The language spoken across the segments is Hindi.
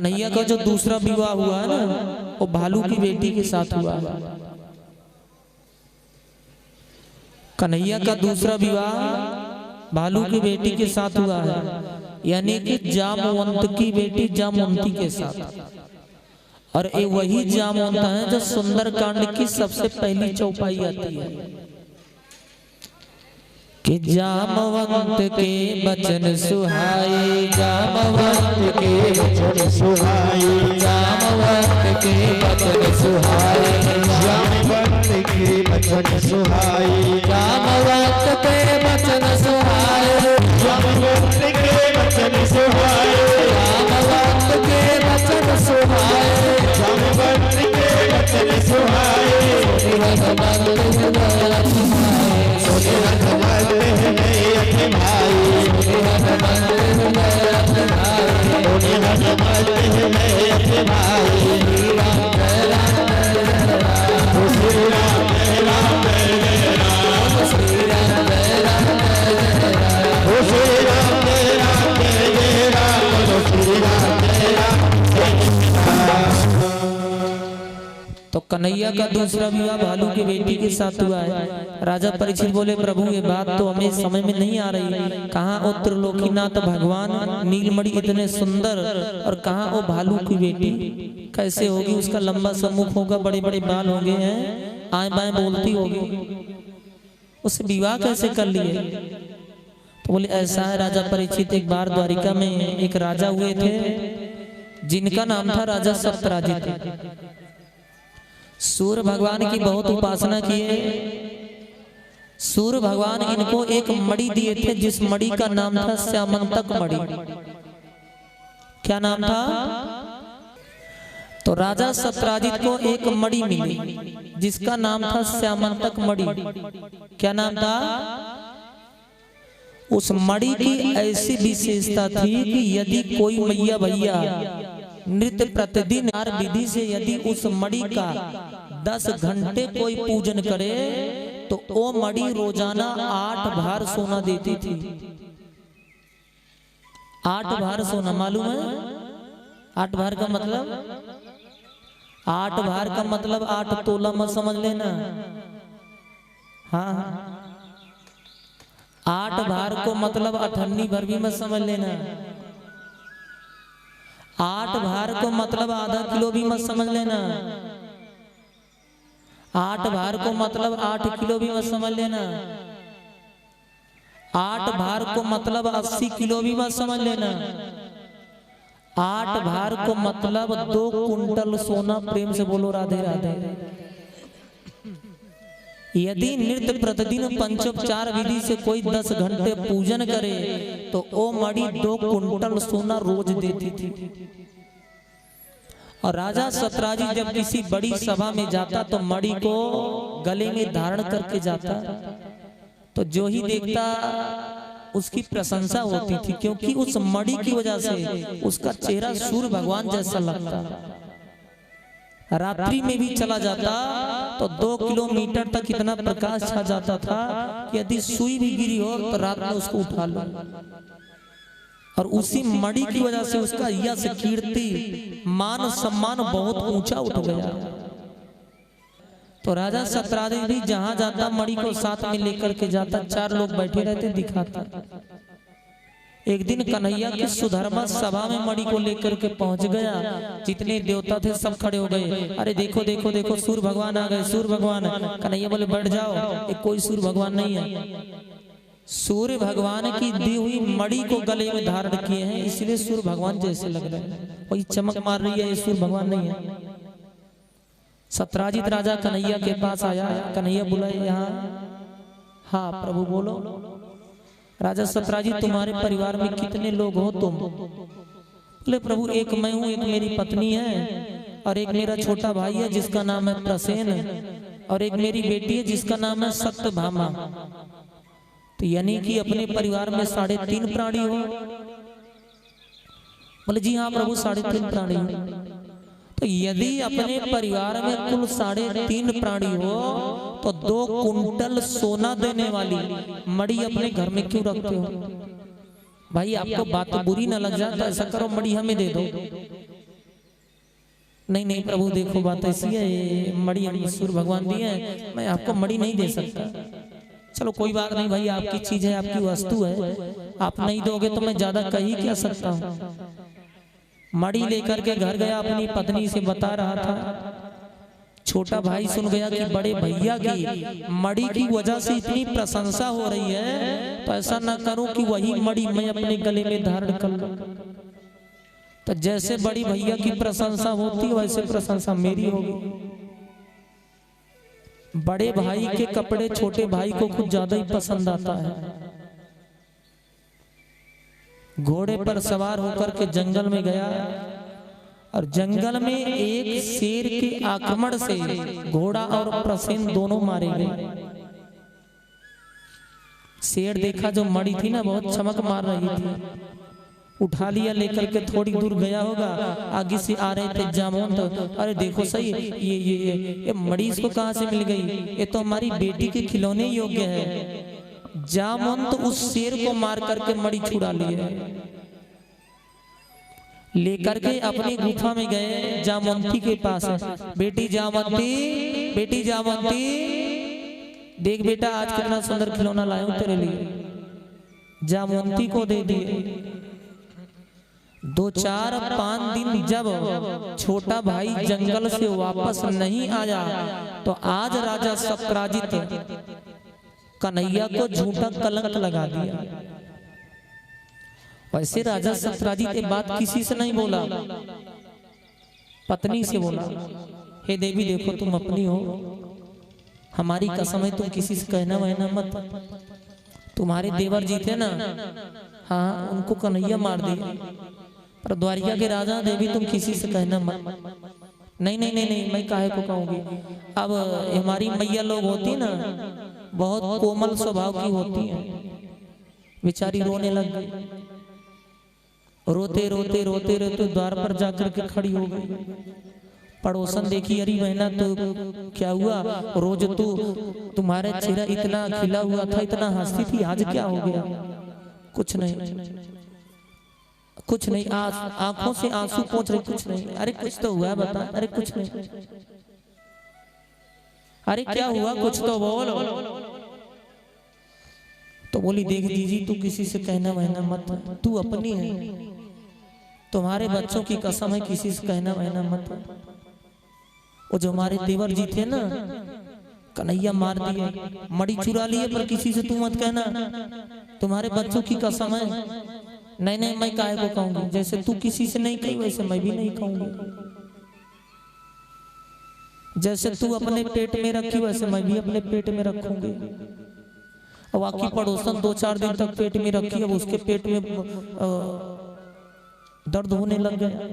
कन्हैया का जो दूसरा विवाह हुआ है ना, वो भालू की बेटी के साथ हुआ है। कन्हैया का दूसरा विवाह भालू की बेटी के साथ हुआ है, यानी कि जामवंत की बेटी जामवंती के साथ। और ये वही जामवंत है जो सुंदरकांड की सबसे पहली चौपाई आती है कि जामवंत के बचन सुहाए, जामवंत के बचन सुहाए, जामवंत के बचन सुहाए, जामवंत के बचन सुहाए, जामवंत के बचन सुहाए, जामवंत के बचन सुहाए, जामवंत के बचन सुहाए, जामवंत के बचन सुहाए, सोने रघुवंत है अपने भाई, सोने रघुवंत है अपने भाई, श्री राम जय राम, श्री राम जय राम, श्री राम जय राम, श्री राम जय राम, श्री राम जय राम। तो कन्हैया का दूसरा विवाह भालू की बेटी के साथ हुआ है। राजा परीक्षित बोले, प्रभु ये बात तो हमें समझ में नहीं आ रही, कहाँ वो त्रिलोकीनाथ भगवान नीलमणि इतने सुंदर और कहाँ वो भालू की बेटी कैसे होगी? उसका लंबा सा मुख होगा, बड़े बड़े बाल होंगे हैं, आए बाएं बोलती होगी, उससे विवाह कैसे कर लिए? तो बोले ऐसा है राजा परीक्षित, एक बार द्वारिका में एक राजा हुए थे जिनका नाम था राजा सत्यराजित। सूर्य भगवान की बहुत उपासना किए। सूर्य भगवान इनको एक मणि दिए थे, जिस मणि का नाम था श्यामंतक मणि। क्या नाम था? तो राजा सत्यराजित को एक मणि मिली जिसका नाम था श्यामंतक मणि। क्या नाम था? उस मणि की ऐसी विशेषता थी कि यदि कोई मैया भैया नृत्य प्रतिदिन विधि से यदि उस मणि का 10 घंटे कोई पूजन करे तो वो मणि रोजाना 8 भार सोना देती थी। 8 भार सोना मालूम है? 8 भार का मतलब 8 भार का मतलब 8 तोला मत समझ लेना। हाँ, 8 भार को मतलब 98 भर भी मत समझ लेना। 8 भार को मतलब आधा किलो भी मत समझ लेना। 8 भार को मतलब 8 किलो भी मत समझ लेना। 8 भार को मतलब 80 किलो भी मत समझ लेना। 8 भार को मतलब 2 कुंटल सोना। प्रेम से बोलो राधे राधे। यदि नृत्य प्रतिदिन पंचोपचार विधि से कोई 10 घंटे पूजन करे तो वो मणि 2 कुंटल सोना रोज देती थी। और राजा सत्यराजित जब किसी बड़ी सभा में जाता तो मणि को गले में धारण करके जाता, तो जो ही देखता उसकी प्रशंसा होती थी, क्योंकि उस मणि की वजह से उसका चेहरा सूर्य भगवान जैसा लगता। रात्रि में भी चला जाता तो 2 किलोमीटर तक इतना प्रकाश छा जाता था कि यदि सुई भी गिरी हो तो रात में उसको उठा लो। और उसी मणि की वजह से उसका यश कीर्ति मान सम्मान बहुत ऊंचा उठ गया। तो राजा सत्यराजित भी जहां जाता मणि को साथ में लेकर के जाता। 4 लोग बैठे रहते, दिखाता। एक दिन कन्हैया की सुधर्मा सभा में मणि को लेकर के पहुंच गया। जितने देवता थे सब खड़े हो गए। अरे देखो देखो देखो, सूर्य भगवान आ गए, सूर्य भगवान। कन्हैया बोले बैठ जाओ, एक कोई सूर्य भगवान नहीं है। सूर्य भगवान की दी हुई मणि को गले में धारण किए हैं, इसलिए सूर्य भगवान जैसे लग रहे हैं। वही चमक मार रही है, ये सूर्य भगवान नहीं है। सत्यराजित राजा कन्हैया के पास आया। कन्हैया बोला यहाँ। हाँ प्रभु बोलो। राजा सत्यराजित तुम्हारे परिवार में कितने लोग हो तुम? बोले प्रभु एक मैं हूँ, एक मेरी पत्नी है, और एक मेरा छोटा भाई है जिसका नाम है प्रसेन, और एक मेरी बेटी है जिसका नाम है सत्यभामा। तो यानी कि अपने परिवार में 3.5 प्राणी हो? बोले जी हाँ प्रभु 3.5 प्राणी हो। तो यदि अपने परिवार में कुल 3.5 प्राणी हो तो 2 कुंटल सोना देने वाली मणि अपने घर में क्यों रखते हो? भाई आपको बात बुरी ना लग जाए तो ऐसा करो, मणि हमें दे दो। नहीं नहीं प्रभु देखो बात ऐसी है, ये मणि हम सूर्य भगवान दिए हैं, मैं आपको मणि नहीं दे सकता। चलो कोई बात नहीं भाई, आपकी चीज है, आपकी वस्तु है, आप नहीं दोगे तो मैं ज्यादा कह ही क्या सकता हूँ। मणि लेकर के घर गया, अपनी पत्नी से बता रहा था। छोटा भाई सुन गया कि बड़े भैया की मणि की वजह से इतनी प्रशंसा हो रही है, तो ऐसा ना करूं कि वही मणि मैं अपने गले में धारण कर लूं। तो जैसे बड़ी भैया की प्रशंसा होती है वैसे प्रशंसा मेरी होगी। बड़े भाई के कपड़े छोटे भाई को कुछ ज्यादा ही पसंद आता है। घोड़े पर सवार होकर के जंगल में गया और जंगल में एक शेर के आक्रमण से घोड़ा और प्रसेन दोनों मारे गए। शेर देखा जो मणि थी ना बहुत चमक मार रही थी, उठा लिया, लेकर के थोड़ी दूर गया होगा, आगे से आ रहे थे जामवंत। अरे देखो सही, ये मणि इसको कहां से मिल गई, ये तो हमारी बेटी के खिलौने योग्य है। जामवंत उस शेर को मार करके मणि छुड़ा लिए, लेकर के अपनी गुफा में गए। जामवंती के पास है, बेटी जामवंती, बेटी जामवंती, देख बेटा आज कितना सुंदर खिलौना लाया हूं तेरे लिए। जामवंती को दे दिए। 2-4-5 दिन जब छोटा भाई जंगल से वापस नहीं आया तो आज राजा सत्राजित कन्हैया को झूठा कलंक लगा दिया। वैसे राजा सत्राजित ये बात किसी से नहीं बोला, पत्नी से बोला, हे देवी देखो तुम अपनी हो, हमारी कसम है तुम किसी से कहना वहना मत। तुम्हारे देवर जी थे ना, हाँ उनको कन्हैया मार दिया, पर द्वारिका के राजा देवी तुम किसी से कहना मत। नहीं नहीं नहीं नहीं, मैं काहे को कहूंगी। अब हमारी मैया लोग होती ना बहुत कोमल स्वभाव की होती हैं, बेचारी रोने लग गई। रोते रोते रोते रोते द्वार पर जाकर के खड़ी हो गई। पड़ोसन देखी, अरे बहना तो क्या हुआ, रोज तू तुम्हारे चेहरा इतना खिला हुआ था, इतना हंसती थी, आज क्या हो गया। कुछ नहीं कुछ नहीं, आंखों से आंसू पोंछ रही, कुछ नहीं। अरे कुछ तो हुआ बता, अरे कुछ नहीं, अरे क्या हुआ कुछ तो बोल। तो बोली देख दीजिए तू किसी से कहना वहना मत, तू अपनी है, तुम्हारे बच्चों की कसम है किसी से कहना वहना मत। वो जो हमारे देवर जी थे ना कन्हैया मार दिए, मणि चुरा लिए, पर किसी से तू मत कहना, तुम्हारे बच्चों की कसम है। नहीं नहीं मैं काहे को कहूंगी, जैसे तू किसी से नहीं कही वैसे मैं भी नहीं कहूंगी। जैसे तू अपने पेट में रखी वैसे मैं भी अपने पेट में रखूंगी। अब आखिर पड़ोसन 2-4 दिन तक पेट में रखी, अब उसके पेट में दर्द होने लग गया,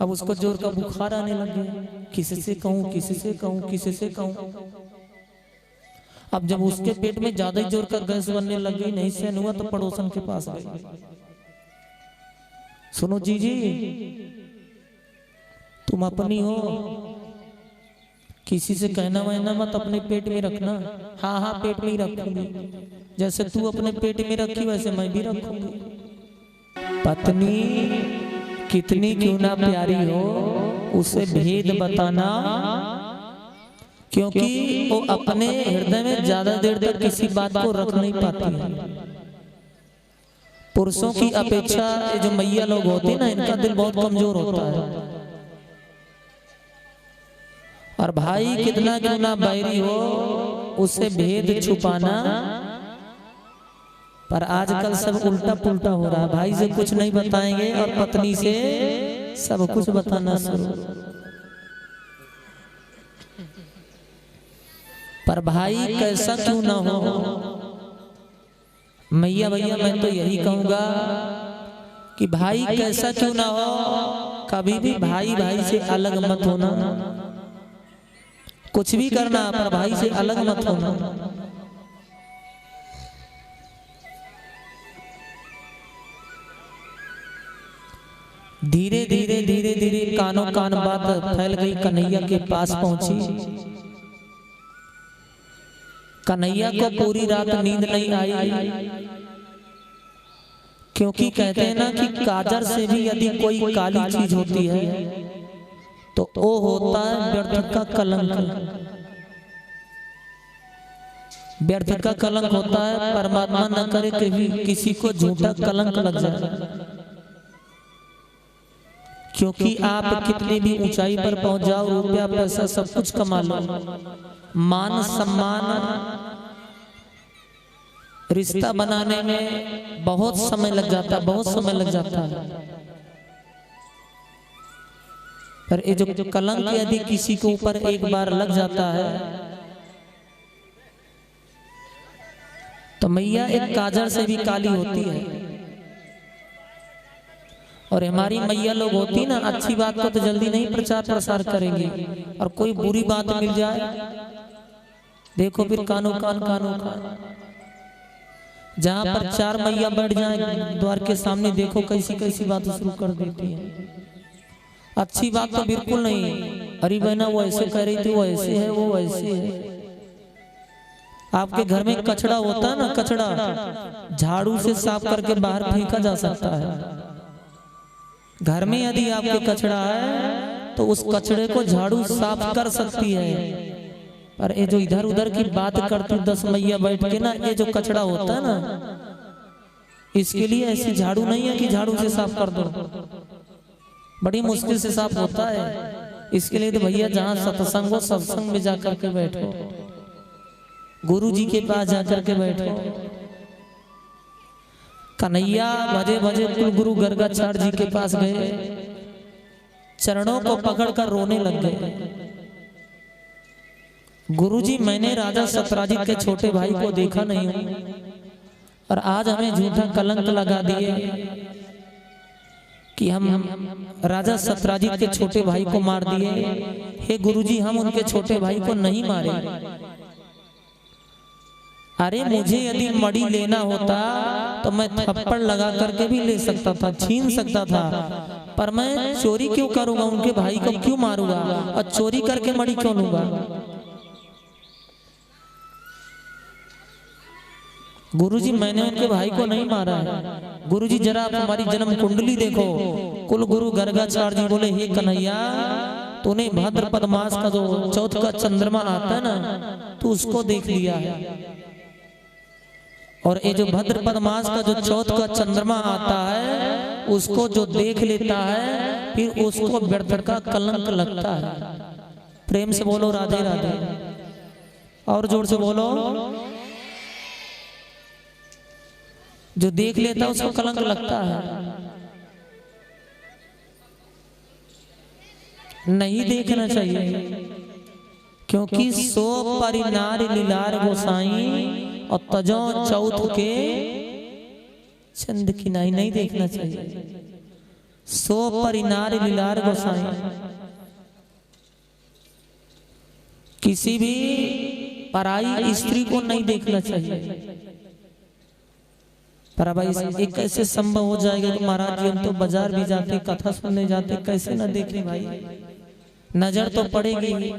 अब उसको जोर का बुखार आने लग गया। किसी से कहूं, किसी से कहूं, किसी से कहूं। अब जब उसके पेट में ज्यादा ही जोर का गैस बनने लग गई, नहीं सहन हुआ तो पड़ोसन के पास गई। सुनो जीजी तुम अपनी हो, किसी से कहना वहना मत, अपने पेट में रखना। हाँ हाँ पेट में ही रखूंगी, जैसे तू अपने पेट में रखी वैसे मैं भी रखूंगी। पत्नी कितनी क्यों ना प्यारी हो उसे भेद बताना, क्योंकि वो अपने हृदय में ज्यादा देर तक किसी बात को रख नहीं पाती है। पुरुषों की अपेक्षा जो मैया लोग होते ना इनका दिल बहुत कमजोर होता है। और भाई कितना क्यों ना बैरी हो उसे भेद छुपाना, पर आजकल सब उल्टा पुल्टा हो रहा है। भाई से कुछ नहीं बताएंगे और पत्नी से सब कुछ बताना शुरू। पर भाई कैसा क्यों ना हो, मैया भैया मैं तो यही कहूंगा कि भाई कैसा क्यों ना हो, कभी भी भाई भाई से अलग मत होना। कुछ भी करना पर भाई से अलग मत होना। धीरे धीरे धीरे धीरे कानों कान बात फैल गई, कन्हैया के पास पहुंची। कन्हैया को पूरी रात नींद नहीं आई, क्योंकि कहते हैं ना कि काजर से भी यदि कोई काली चीज होती है तो वो होता है व्यर्थ का कलंक। व्यर्थ का कलंक होता है, परमात्मा न करे कि भी किसी को झूठा कलंक लग जाए। क्योंकि आप कितनी भी ऊंचाई पर पहुंच जाओ, रुपया पैसा सब कुछ कमा लो, मान सम्मान रिश्ता बनाने में बहुत समय लग जाता है, बहुत समय लग जाता है। पर ये जो कलंक यदि किसी के ऊपर एक बार लग जाता है तो मैया एक काजर से भी काली होती है। और हमारी मैया लोग होती ना, अच्छी बात को तो जल्दी नहीं प्रचार प्रसार करेंगे, और कोई बुरी बात मिल जाए देखो फिर कानू कान। जहां पर चार मैया बैठ जाए द्वार के सामने, देखो कैसी कैसी बात शुरू कर देती है। अच्छी बात तो बिल्कुल नहीं। अरे बहना वो ऐसे कह रही थी, वो ऐसे है, वो वैसे है। आपके घर में कचड़ा होता है ना, कचड़ा झाड़ू से साफ करके बाहर फेंका जा सकता है। घर में यदि आपके कचड़ा है तो उस कचड़े को झाड़ू साफ कर सकती है। पर ये जो इधर उधर की बात करती 10 मैया बैठ के ना, ये जो कचड़ा होता है ना, इसके लिए ऐसी झाड़ू नहीं है कि झाड़ू से साफ कर दो, बड़ी मुश्किल से साफ होता है। इसके लिए तो भैया जहाँ सत्संग हो, सत्संग में जाकर के बैठो, गुरु जी के पास जाकर के बैठो। कन्हैया भजे भजे कुल गुरु गर्गाचार्य जी के पास गए, चरणों को पकड़कर रोने लग गए। गुरुजी, मैंने राजा सतराजित के छोटे भाई को देखा नहीं हूं, और आज हमें झूठा कलंक लगा दिए कि हम राजा सतराजित के छोटे भाई को मार दिए। हे गुरुजी, हम उनके छोटे भाई को नहीं मारे। अरे मुझे यदि मड़ी लेना होता तो मैं थप्पड़ लगा करके भी ले सकता था, छीन सकता था, पर मैं चोरी क्यों करूंगा? उनके भाई को क्यों मारूंगा और चोरी करके मड़ी क्यों लूंगा? गुरुजी, मैंने उनके भाई को नहीं मारा है। गुरुजी, जरा आप हमारी जन्म कुंडली देखो। कुल गुरु गर्गाचार्य जी बोले, हे कन्हैया, तूने भाद्रपद मास का जो चौथ का चंद्रमा आता है ना, तू उसको देख लिया है। और ये जो भाद्रपद मास का जो चौथ का चंद्रमा आता है, उसको जो देख लेता है, फिर उसको व्यर्थ का कलंक लगता है। प्रेम से बोलो राधे राधे, और जोर से बोलो। जो देख लेता है उसको कलंक लगता है। नहीं देखना चाहिए, क्योंकि सो परिनार लीलार गोसाई और तजो चौथ के चंद की नहीं देखना चाहिए। सो परिनार लीलार गोसाई, किसी भी पराई स्त्री को नहीं देखना चाहिए। पर भाई एक कैसे संभव हो जाएगा कि महाराज जी हम तो बाजार भी जाते, कथा सुनने जाते, कैसे ना देखें भाई? नजर तो पड़ेगी।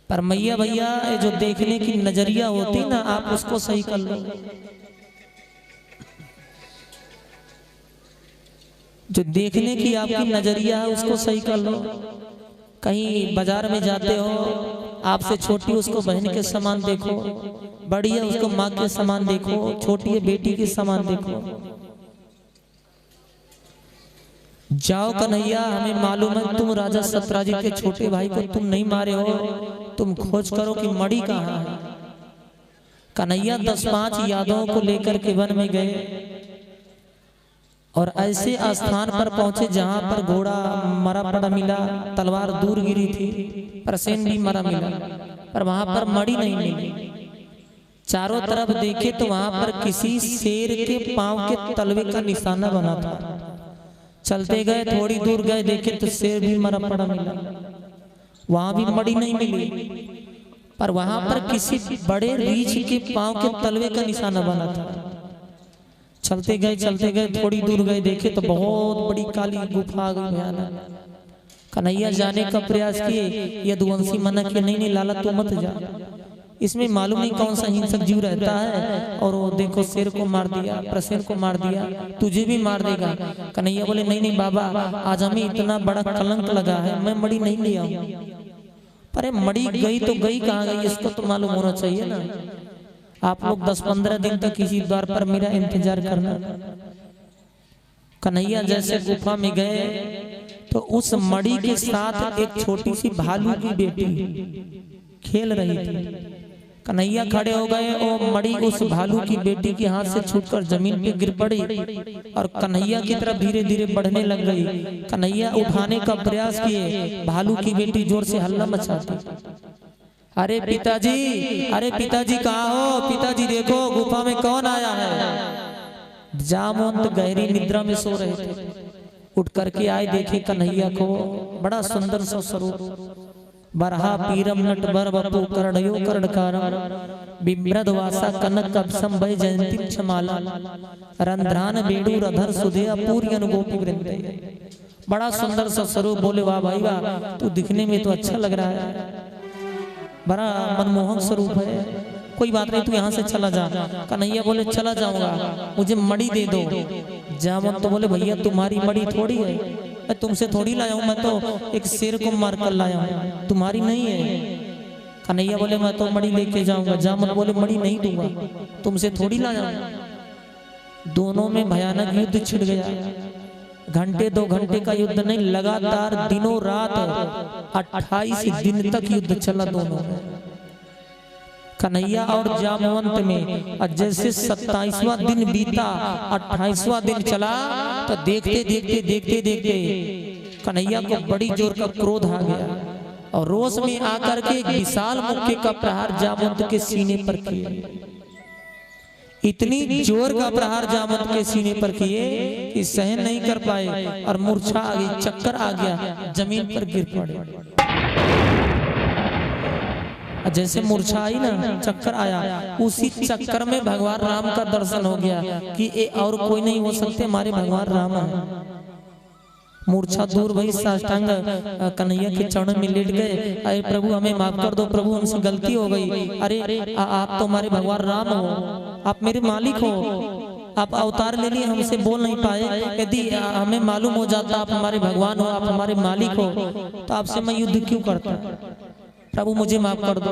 पर मैया भैया, ये जो देखने की नजरिया होती ना, आप उसको सही कर लो। जो देखने की आपकी नजरिया है उसको सही कर लो। कहीं बाजार में जाते हो, आपसे छोटी उसको बहन के समान देखो, बड़ी है उसको माँ के समान देखो, छोटी है बेटी के समान देखो। जाओ कन्हैया, हमें मालूम है तुम राजा सतराजित के छोटे भाई को तुम नहीं मारे हो, तुम खोज करो कि मड़ी कहाँ है। कन्हैया 10-5 यादवों को लेकर के वन में गए और ऐसे स्थान पर पहुंचे जहां पर घोड़ा मरा पड़ा मिला, तलवार दूर गिरी थी, परसेन भी मरा मिला, पर वहां पर मड़ी नहीं मिली। चारों तरफ देखे तो वहां पर किसी शेर के पांव के तलवे का निशाना बना था। चलते गए, थोड़ी दूर गए, देखे तो शेर भी मरा पड़ा मिला, वहां भी मड़ी नहीं मिली, पर वहां पर किसी बड़े रीछ के पांव के तलवे का निशाना बना था। चलते गए, थोड़ी दूर गए, देखे तो बहुत बड़ी काली गुफा आ गई भयानक। कन्हैया जाने का प्रयास किए, यदुवंशी मना किया, नहीं लाला तू मत जा, इसमें मालूम नहीं कौन सा हिंसक जीव रहता है, और वो देखो शेर को मार दिया, प्रसेर को मार दिया, तुझे भी मार देगा। कन्हैया बोले नहीं नहीं बाबा, आज हमें इतना बड़ा कलंक लगा है, मैं मड़ी नहीं ले आऊं। अरे मड़ी गई तो गई, कहाँ गई इसको तो मालूम होना चाहिए ना। आप लोग 10-15 दिन तक किसी द्वार पर मेरा इंतजार करना। कन्हैया जैसे गुफा में गए तो उस मड़ी के साथ एक छोटी सी भालू की बेटी खेल रही थी। कन्हैया खड़े हो गए और मड़ी उस भालू की बेटी के हाथ से छूटकर जमीन पे गिर पड़ी और कन्हैया की तरफ धीरे धीरे बढ़ने लग गई। कन्हैया उठाने का प्रयास किए, भालू की बेटी जोर से हल्ला मचाती, अरे पिताजी, अरे पिताजी कहाँ हो, पिताजी देखो गुफा में कौन आया है। जामवंत गहरी निद्रा में सो रहे थे, उठ करके आए, देखे कन्हैया को, बड़ा सुंदर सा स्वरूप, बरहा पीरम नट बर बपू कर्णयो कर्णकारम बिम्रद वासा कनक कपसम भय जयंती क्षमाला रंध्रान बेडू रधर सुधेया पूरी अनुगोपी वृंदे। बड़ा सुंदर सा स्वरूप। बोले वाह भाई वाह, तू दिखने में तो अच्छा लग रहा है, बड़ा मनमोहक स्वरूप है, कोई बात नहीं तू यहाँ से चला जा। कन्हैया बोले चला जाऊंगा, मुझे मड़ी दे दो। जामवंत तो बोले भैया तुम्हारी मड़ी थोड़ी है, मैं तुमसे थोड़ी लाया हूँ, मैं तो एक शेर को मार कर लाया हूँ, तुम्हारी नहीं है। कन्हैया बोले मैं तो मड़ी लेके जाऊंगा। जामवंत बोले मड़ी नहीं दूंगा, तुमसे थोड़ी लाया हूँ। दोनों में भयानक युद्ध छिड़ गया। घंटे 2 घंटे का युद्ध नहीं, लगातार दिनों रात 28 दिन तक युद्ध चला दोनों में, कन्हैया और जामवंत में। और जैसे 27वां दिन बीता, 28वां दिन चला, तो देखते देखते देखते देखते कन्हैया को बड़ी जोर का क्रोध आ गया और रोष में आकर के एक विशाल मुक्के का प्रहार जामवंत के सीने पर किए। इतनी जोर का प्रहार जामवंत के सीने पर किए कि सहन नहीं कर पाए और मूर्छा आ गई, चक्कर आ गया, जमीन पर गिर पड़े। जैसे मूर्छा आई ना, चक्कर आया, उसी चक्कर में भगवान राम का दर्शन हो गया कि ये और कोई नहीं हो सकते, हमारे भगवान राम है। मूर्छा दूर भई, साष्टांग कन्हैया के चरणों में लेट गए, अरे प्रभु हमें माफ कर दो, प्रभु हमसे गलती हो गई। अरे आप तो हमारे भगवान राम हो, आप मेरे मालिक हो, आप अवतार ले लिए, हमसे बोल नहीं पाए। यदि हमें मालूम हो जाता आप हमारे भगवान हो, आप हमारे मालिक हो, तो आपसे मैं युद्ध क्यों करता, प्रभु मुझे माफ कर दो।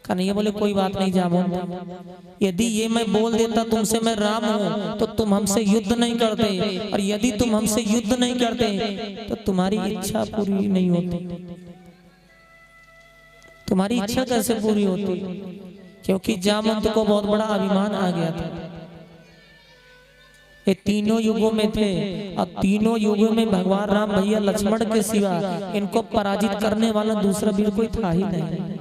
कन्हैया बोले कोई बात नहीं जामवंत, यदि ये मैं बोल देता तुमसे मैं राम हूँ तो तुम हमसे युद्ध नहीं करते, और यदि तुम हमसे युद्ध नहीं करते तो तुम्हारी इच्छा पूरी नहीं होती। तुम्हारी इच्छा कैसे पूरी होती? क्योंकि जामवंत को बहुत बड़ा अभिमान आ गया था। ये तीनों युगों में थे और तीनों युगों में भगवान राम भैया लक्ष्मण के सिवा इनको पराजित करने वाला दूसरा वीर कोई था ही नहीं।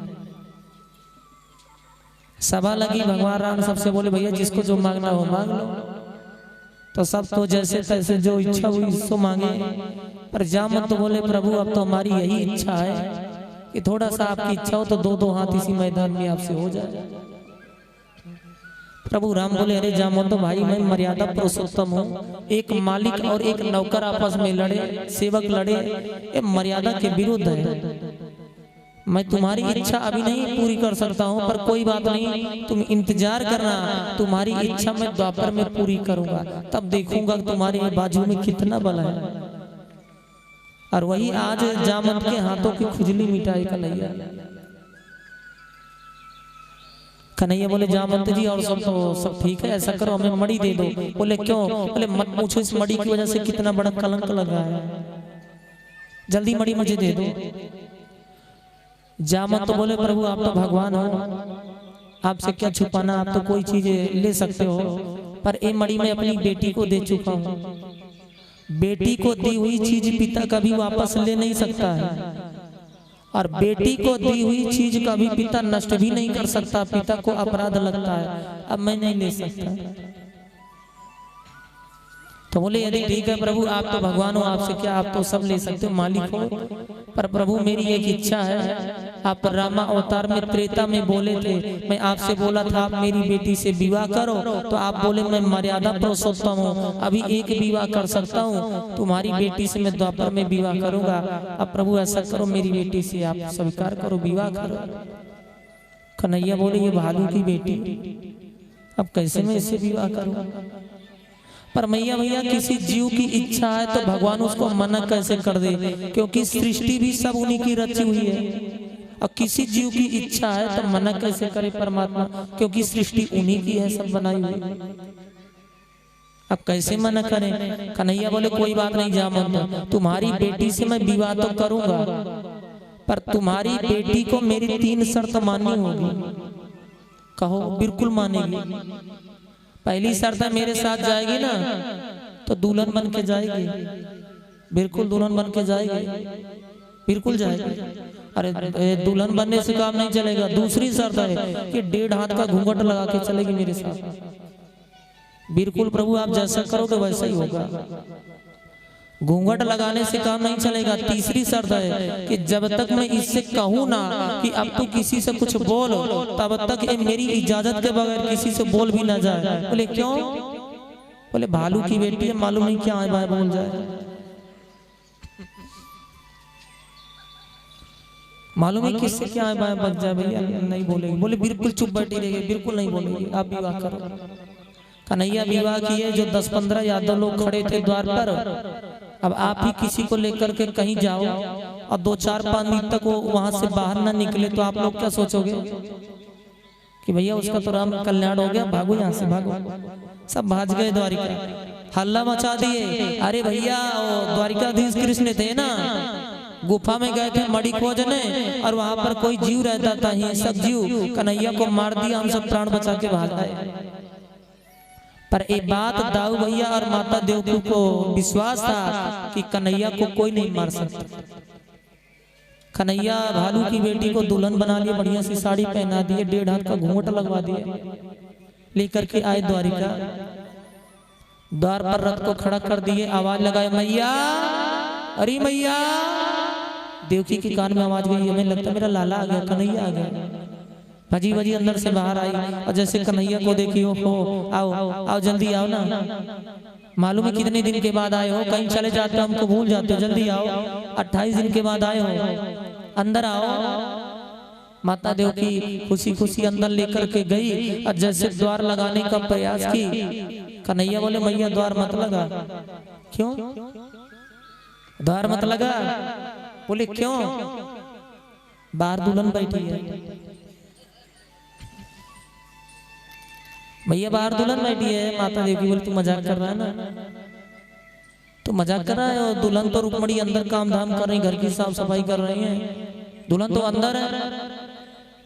सभा लगी, भगवान राम सबसे बोले भैया जिसको जो मांगना हो मांग लो। तो सब तो जैसे तैसे जो इच्छा हुई सो मांगे, पर जामवंत तो बोले प्रभु अब तो हमारी यही इच्छा है कि थोड़ा सा आपकी इच्छा हो तो 2-2 हाथ इसी मैदान में आपसे हो जाए। प्रभु राम बोले अरे जामवंत तो भाई मैं मर्यादा पुरुषोत्तम हूँ, एक मालिक और एक नौकर आपस में लड़े, सेवक लड़े, ये मर्यादा के विरुद्ध है। मैं तुम्हारी इच्छा अभी नहीं पूरी कर सकता हूँ, पर कोई बात नहीं, तुम इंतजार करना, तुम्हारी इच्छा मैं द्वापर में पूरी करूंगा, तब देखूंगा तुम्हारे बाजू में कितना बल है। और वही आज जामवंत के हाथों की खुजली मिटाई कन्हैया। कन्हैया बोले जामवंत जी और सब तो सब ठीक है, ऐसा करो हमें मड़ी दे दो। बोले क्यों? बोले मत पूछो, इस मड़ी की वजह से कितना बड़ा कलंक लगा है, जल्दी मड़ी मुझे दे दो। जामवंत तो बोले प्रभु आप तो भगवान हो, आपसे क्या छुपाना, आप तो कोई चीज ले सकते हो, पर ये मड़ी में अपनी बेटी को दे चुका हूँ। बेटी को दी हुई चीज पिता कभी वापस ले नहीं सकता है, और बेटी को दी हुई चीज कभी पिता नष्ट भी नहीं कर सकता, पिता को अपराध लगता है, अब मैं नहीं ले सकता। तो बोले यदि ठीक है प्रभु आप तो भगवान हो, आपसे क्या, आप तो सब ले सकते हो, मालिक हो, पर प्रभु मेरी एक इच्छा है। आप रामा अवतार में त्रेता में बोले थे, मैं आपसे बोला था आप मेरी बेटी से विवाह करो, तो आप बोले मैं मर्यादा पुरुषोत्तम हूँ, अभी एक विवाह कर सकता हूँ, तुम्हारी बेटी से मैं द्वापर में विवाह करूंगा। अब प्रभु ऐसा करो मेरी बेटी से आप स्वीकार करो, विवाह करो। कन्हैया बोले ये भालू की बेटी, अब कैसे मैं इससे विवाह करूं? पर मैया भैया किसी जीव की इच्छा है तो भगवान उसको मना कैसे कर दे, क्योंकि सृष्टि भी सब उन्हीं की रची हुई है। और किसी जीव की इच्छा है तो मना कैसे करे परमात्मा, क्योंकि सृष्टि उन्हीं की है, सब बनाई हुई। अब कैसे मना करें? कन्हैया बोले कोई बात नहीं, जा मत, तुम्हारी बेटी से मैं विवाह तो करूंगा, पर तुम्हारी बेटी को मेरी 3 शर्त माननी होगी। कहो। बिल्कुल मानेगी। पहली शर्त है मेरे साथ जाएगी ना तो दुल्हन बन के जाएगी, बिल्कुल दुल्हन बन के जाएगी, बिल्कुल जाएगी। अरे दुल्हन बनने से काम नहीं चलेगा। दूसरी शर्त है कि 1.5 हाथ का घूंघट लगा के चलेगी मेरे साथ। बिल्कुल प्रभु, आप जैसा करोगे वैसा ही होगा। घूंघट लगाने से काम नहीं चलेगा। तीसरी शर्त है कि जब तक मैं इससे कहूँ ना कि अब तू किसी से कुछ बोल, तब तक ये मेरी इजाजत के बगैर किसी से बोल भी ना जाए। बोले क्यों? बोले भालू की बेटी है, मालूम नहीं क्या है भाई बोल जाए, मालूम है किससे क्या है भाई बच जाए। भैया नहीं बोलेगी। बोले बिल्कुल चुप बैठी रहेगी, बिल्कुल नहीं बोलेगी, आप विवाह करो। कन्हैया विवाह किए। जो 10-15 यादव लोग खड़े थे द्वार पर, अब आप ही किसी को लेकर के कहीं जाओ और 2-4-5 दिन तक वो वहां से बाहर ना निकले तो आप लोग क्या सोचोगे कि भैया उसका तो राम कल्याण हो गया, भागो यहाँ से भागो। सब भाग गए द्वारिका, हल्ला मचा दिए। अरे भैया द्वारिकाधीश कृष्ण थे ना, गुफा में गए थे मणि खोजने, और वहां पर कोई जीव रहता था, ये सब जीव कन्हैया को मार दिया, हम सब प्राण बचा के भाग आए। पर एक बात दाऊ भैया और माता देवकी को विश्वास था कि कन्हैया को कोई नहीं मार सकता। कन्हैया भालू की बेटी को दुल्हन बना लिए, बढ़िया सी साड़ी पहना दिए, 1.5 हाथ का घूंघट लगवा दिए, लेकर के आए द्वारिका। द्वार पर रथ को खड़ा कर दिए, आवाज लगाए मैया, अरे मैया। देवकी के कान में आवाज गई, हमें लगता मेरा लाला आ गया, कन्हैया आ गया। भजी भजी अंदर से बाहर आई, और जैसे कन्हैया को देखी हो आओ आओ जल्दी आओ ना, मालूम है कितने दिन के बाद आए हो, कहीं चले जाते हो हमको भूल जाते हो, जल्दी आओ, 28 दिन के बाद आए हो, अंदर आओ। माता देवकी खुशी खुशी अंदर लेकर के गई, और जैसे द्वार लगाने का प्रयास की, कन्हैया बोले मैया द्वार मत लगा। क्यों द्वार मत लगा? बोले क्यों? बाहर दुल्हन बैठी है। भैया बाहर दुल्हन बैठी है। माता देवकी बोली तू मजाक कर रहा है ना, तो मजाक कर रहा है, और दुल्हन तो रुक्मणी अंदर काम धाम कर रही, घर की साफ सफाई कर रही है, दुल्हन तो अंदर है।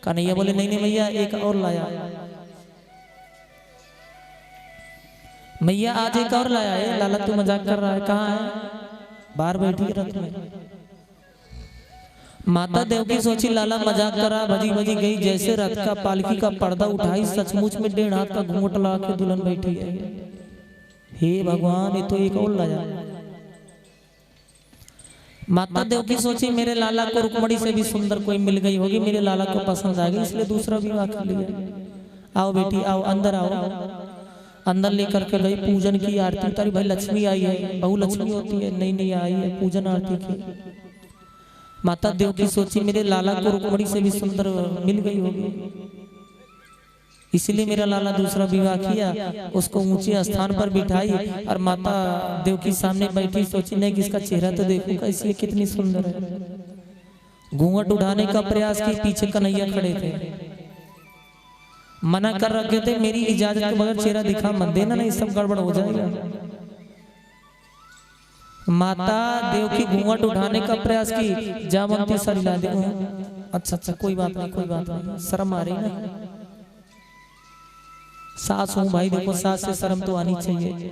कन्हैया बोले नहीं नहीं भैया एक और लाया, मैया आज एक और लाया है। लाला तू मजाक कर रहा है, कहाँ है? बाहर बैठी है रथ में। माता देवकी सोची लाला मजाक करा, भजी भजी गई, जैसे रथ का पालकी का पर्दा उठाई, सचमुच में 1.5 हाथ का घूंघट लगा के दुल्हन बैठी है। हे भगवान, ये तो एक और लाया। माता देवकी सोची मेरे लाला को रुक्मणी से भी सुंदर कोई मिल गई होगी, मेरे लाला को पसंद आ गई, इसलिए दूसरा विवाह कर लिया। आओ बेटी आओ, अंदर आओ। अंदर लेकर के गई, पूजन की, आरती उतारी। भाई लक्ष्मी आई है, बहु लक्ष्मी होती है, नहीं नहीं आई है, पूजन आरती की। माता देवकी सोची मेरे लाला को रुक्मणी से भी सुंदर मिल गई होगी, इसलिए मेरा लाला दूसरा विवाह किया, उसको ऊंचे स्थान पर बिठाई, और माता देवकी सामने बैठी, सोची नहीं किसका चेहरा तो देखो कैसी, कितनी सुंदर है। घूंघट उठाने का प्रयास की, पीछे कन्हैया खड़े थे, मना कर रखे थे, मेरी इजाजत के बगैर चेहरा दिखा मत देना, नहीं सब गड़बड़ हो जाएगा। माता देवकी घूंघट उठाने का प्रयास की, जामवंती सर ला दे। अच्छा अच्छा कोई बात नहीं, कोई बात नहीं, शर्म आ रही ना, सास हूँ भाई, देखो सास से शर्म तो आनी चाहिए।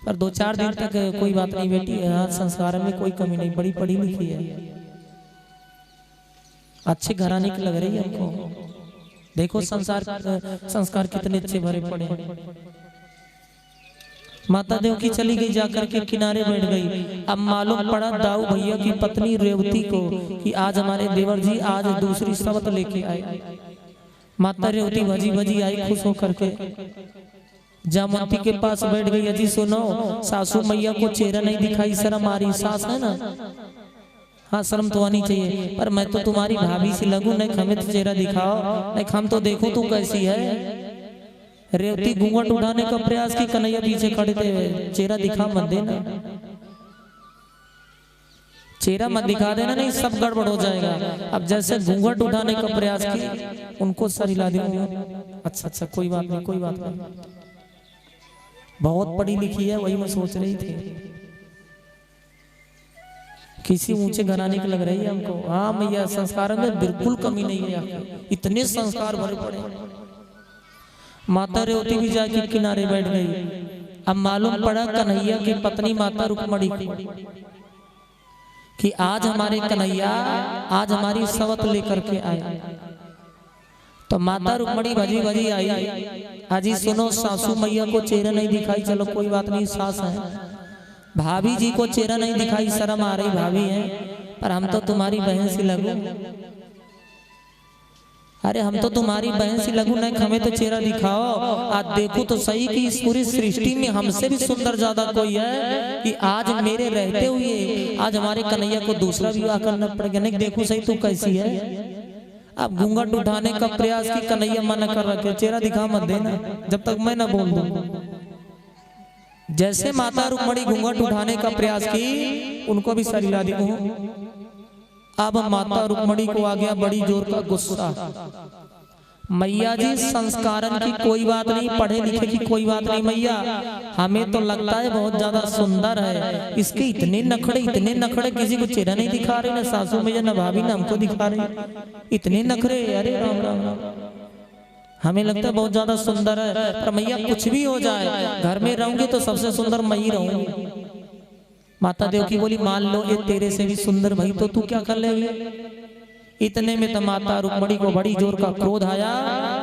पर 2-4 दिन तक कोई बात नहीं बेटी, यहाँ संस्कार में कोई कमी नहीं, बड़ी पढ़ी लिखी है, अच्छे घराने की लग रही है हमको, देखो संस्कार कितने अच्छे भरे पड़े। माता देवकी चली गई, जाकर के किनारे बैठ गई। अब मालूम पड़ा दाऊ भैया की पत्नी रेवती को कि आज हमारे देवर जी आज दूसरी शर्त लेके आए। माता रेवती भजी भजी आई, खुश होकर के जामवंती के पास बैठ गई। अजी सुनो, सासू मैया को चेहरा नहीं दिखाई, शर्म आ रही, सास है ना, हाँ शर्म तो आनी चाहिए, पर मैं तो तुम्हारी भाभी से लगूं, नहीं हमें तो चेहरा दिखाओ, नहीं हम तो देखो तू कैसी है। रेवती घूंघट उठाने का प्रयास की, कन्हैया पीछे खड़े थे, चेहरा दिखा मत देना, चेहरा मत दिखा देना, नहीं सब गड़बड़ हो जाएगा। अब जैसे घूंघट उठाने का प्रयास की, उनको सर हिला दूंगा। अच्छा अच्छा कोई बात नहीं, कोई बात नहीं, बहुत पढ़ी लिखी है, वही मैं सोच रही थी, किसी ऊंचे घराने की लग रही है हमको। हाँ मैया संस्कार में बिल्कुल कमी नहीं है, इतने संस्कार भरे पड़े। माता रेवती भी जाके किनारे बैठ गई। अब मालूम पड़ा कन्हैया की पत्नी माता रुक्मणी कि आज हमारे कन्हैया आज हमारी सवत लेकर के आए। तो माता रुक्मणी भजी भजी आई, अजी सुनो सासू मैया को चेहरा नहीं दिखाई, चलो कोई बात नहीं सास है। भाभी जी को चेहरा नहीं दिखाई, शर्म आ रही, भाभी है, पर हम तो तुम्हारी बहन सी लगू। अरे हम तो तुम्हारी बहन सी लगू, नहीं हमें तो चेहरा दिखाओ। आज देखो तो सही कि इस पूरी सृष्टि में हमसे भी सुंदर ज्यादा कोई है कि आज मेरे रहते हुए आज हमारे कन्हैया को दूसरा विवाह करना पड़ेगा। नहीं देखो सही तू कैसी है। अब घूंघट उठाने का प्रयास की, कन्हैया मना कर रखे, चेहरा दिखा मत देना जब तक मैं ना बोल दूं। जैसे माता रुक्मणी घूंघट उठाने का प्रयास की, उनको भी सर हिला दी। अब माता रुक्मणी को आ गया बड़ी जोर का गुस्सा। मैया जी संस्कारन की कोई बात नहीं, पढ़े लिखे की कोई बात नहीं मैया, हमें तो लगता है बहुत ज्यादा सुंदर है, इसके इतने नखड़े किसी को चेहरा नहीं दिखा रहे, ना सासू मैया ना भाभी ना हमको दिखा रहे, इतने नखरे। अरे राम राम राम, हमें लगता है बहुत ज्यादा सुंदर है, पर मैया कुछ भी हो जाए घर में रहूंगी तो सबसे सुंदर मैं ही रहूंगी। माता देवकी बोली मान लो ये तेरे से भी सुंदर भाई, तो तू क्या कर लेगी। इतने में तो माता रुक्मणी को बड़ी जोर का क्रोध आया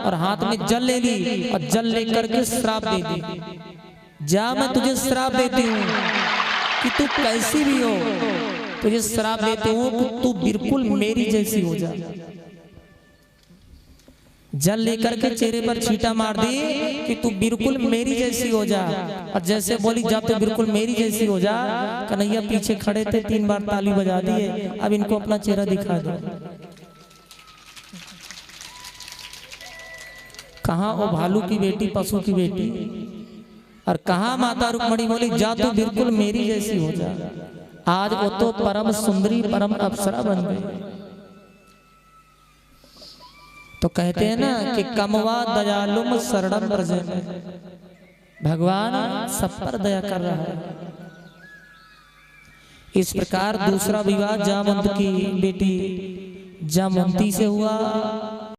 और हाथ में जल ले ली और जल लेकर के श्राप दे दी, जा मैं तुझे श्राप देती हूँ कि तू कैसी भी हो, तुझे श्राप देती हूँ कि तू बिल्कुल मेरी जैसी हो जा। जल लेकर के चेहरे पर छींटा मार दी कि तू बिल्कुल मेरी जैसी हो जा, और जैसे बोली जा तू बिल्कुल मेरी जैसी हो जा। कन्हैया पीछे खड़े थे, 3 बार ताली बजा दिए, अब इनको अपना चेहरा दिखा दो। कहाँ वो भालू की बेटी, पशु की बेटी, और कहाँ माता रुक्मणी बोली जा तू बिल्कुल मेरी जैसी हो जा। आज वो तो परम सुंदरी परम अप्सरा बन गई। तो कहते हैं ना कि कमवा दयालुम शरणम प्रजे, भगवान सब पर दया कर रहा है। इस प्रकार दूसरा विवाह जामवंत की बेटी जामवंती से हुआ।